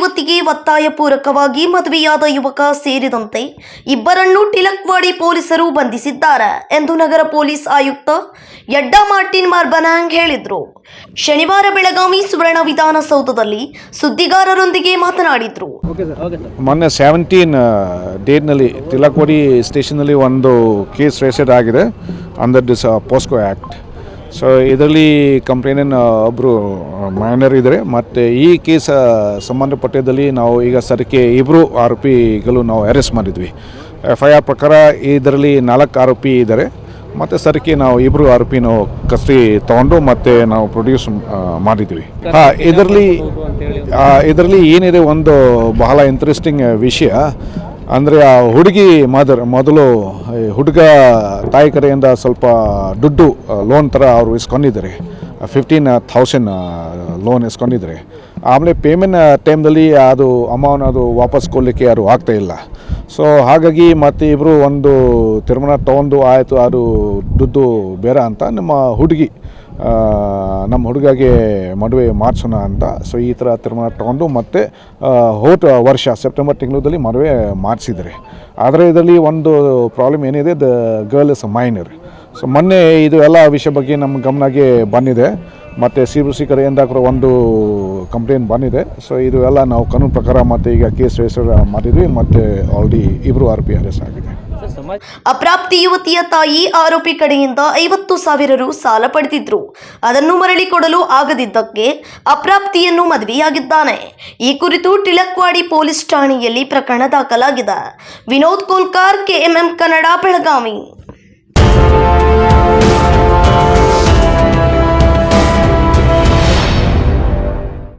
ಯುವತಿಗೆ ಒತ್ತಾಯಪೂರ್ವಕವಾಗಿ ಮದುವೆಯಾದ ಯುವಕ ಸೇರಿದಂತೆ ಇಬ್ಬರನ್ನು ಟಿಳಕವಾಡಿ ಪೊಲೀಸರು ಬಂಧಿಸಿದ್ದಾರೆ ಎಂದು ನಗರ ಪೊಲೀಸ್ ಆಯುಕ್ತ ಯಡ್ಡಾ ಮಾರ್ಟಿನ್ ಮಾರ್ಬನಾಂಗ್ ಹೇಳಿದರು. ಶನಿವಾರ ಬೆಳಗಾವಿ ಸುವರ್ಣ ವಿಧಾನಸೌಧದಲ್ಲಿ ಸುದ್ದಿಗಾರರೊಂದಿಗೆ ಮಾತನಾಡಿದರು. ಮೊನ್ನೆ 17 ಡೇಟ್ನಲ್ಲಿ ಟಿಳಕವಾಡಿ ಸ್ಟೇಷನ್ನಲ್ಲಿ ಒಂದು ಕೇಸ್ ರಿಜಿಸ್ಟರ್ ಆಗಿದೆ under this POCSO act. So ಇದರಲ್ಲಿ ಕಂಪ್ಲೇಂಟ್ ಒಬ್ಬರು ಮೈನರ್ ಇದ್ದಾರೆ ಮತ್ತು ಈ ಕೇಸ್ ಸಂಬಂಧಪಟ್ಟದಲ್ಲಿ ನಾವು ಈಗ ಸದ್ಯಕ್ಕೆ ಇಬ್ಬರು ಆರೋಪಿಗಳು ನಾವು ಅರೆಸ್ಟ್ ಮಾಡಿದ್ವಿ. FIR ಪ್ರಕಾರ ಇದರಲ್ಲಿ 4 ಆರೋಪಿ ಇದ್ದಾರೆ ಮತ್ತು ಸದ್ಯಕ್ಕೆ ನಾವು ಇಬ್ಬರು ಆರೋಪಿ ನಾವು ಕಸ್ಟಡಿ ತೊಗೊಂಡು ಮತ್ತು ನಾವು ಪ್ರೊಡ್ಯೂಸ್ ಮಾಡಿದ್ವಿ. ಇದರಲ್ಲಿ ಏನಿದೆ ಒಂದು ಬಹಳ ಇಂಟ್ರೆಸ್ಟಿಂಗ್ ವಿಷಯ ಅಂದರೆ ಆ ಹುಡುಗಿ ಮೊದಲು ಹುಡುಗ ತಾಯಿ ಕಡೆಯಿಂದ ಸ್ವಲ್ಪ ದುಡ್ಡು ಲೋನ್ ಥರ ಅವರು ಇಸ್ಕೊಂಡಿದ್ದಾರೆ. 15,000 ಲೋನ್ ಇಸ್ಕೊಂಡಿದ್ದಾರೆ. ಆಮೇಲೆ ಪೇಮೆಂಟ್ ಟೈಮ್ದಲ್ಲಿ ಅದು ಅಮೌಂಟ್ ಅದು ವಾಪಸ್ ಕೊಡಲಿಕ್ಕೆ ಅದು ಆಗ್ತಾಯಿಲ್ಲ. ಸೊ ಹಾಗಾಗಿ ಮತ್ತು ಇಬ್ಬರು ಒಂದು ತೀರ್ಮಾನ ತೊಗೊಂಡು ಆಯಿತು ಅದು ದುಡ್ಡು ಬೇಡ ಅಂತ ನಮ್ಮ ಹುಡುಗಗೆ ಮದುವೆ ಮಾಡಿಸೋಣ ಅಂತ. ಸೊ ಈ ಥರ ತೀರ್ಮಾನ ತೊಗೊಂಡು ಮತ್ತು ಹೋದ ವರ್ಷ ಸೆಪ್ಟೆಂಬರ್ ತಿಂಗಳಲ್ಲಿ ಮದುವೆ ಮಾಡಿಸಿದ್ದಾರೆ. ಆದರೆ ಇದರಲ್ಲಿ ಒಂದು ಪ್ರಾಬ್ಲಮ್ ಏನಿದೆ, the girl is a minor. So ಮೊನ್ನೆ ಇದು ಎಲ್ಲ ವಿಷಯ ಬಗ್ಗೆ ನಮ್ಮ ಗಮನಕ್ಕೆ ಬಂದಿದೆ ಮತ್ತು CBC ಕಡೆಯಿಂದ ಕೂಡ ಒಂದು ಕಂಪ್ಲೇಂಟ್ ಬಂದಿದೆ. ಸೊ ಇದು ಎಲ್ಲ ನಾವು ಕಾನೂನು ಪ್ರಕಾರ ಮತ್ತು ಈಗ ಕೇಸ್ ರಿಜಿಸ್ಟರ್ ಮಾಡಿದ್ವಿ ಮತ್ತು ಆಲ್ರೆಡಿ ಇಬ್ಬರು ಆರೋಪಿ ಅರೆಸ್ಟ್ ಆಗಿದೆ. ಅಪ್ರಾಪ್ತಿ ಯುವತಿಯ ತಾಯಿ ಆರೋಪಿ ಕಡೆಯಿಂದ 50,000 ರು ಸಾಲ ಪಡೆದಿದ್ರು. ಅದನ್ನು ಮರಳಿ ಕೊಡಲು ಆಗದಿದ್ದಕ್ಕೆ ಅಪ್ರಾಪ್ತಿಯನ್ನು ಮದುವೆಯಾಗಿದ್ದಾನೆ. ಈ ಕುರಿತು ಟಿಳಕವಾಡಿ ಪೊಲೀಸ್ ಠಾಣೆಯಲ್ಲಿ ಪ್ರಕರಣ ದಾಖಲಾಗಿದೆ. ವಿನೋದ್ ಕೋಲ್ಕಾರ್, KMM ಕನ್ನಡ, ಬೆಳಗಾವಿ.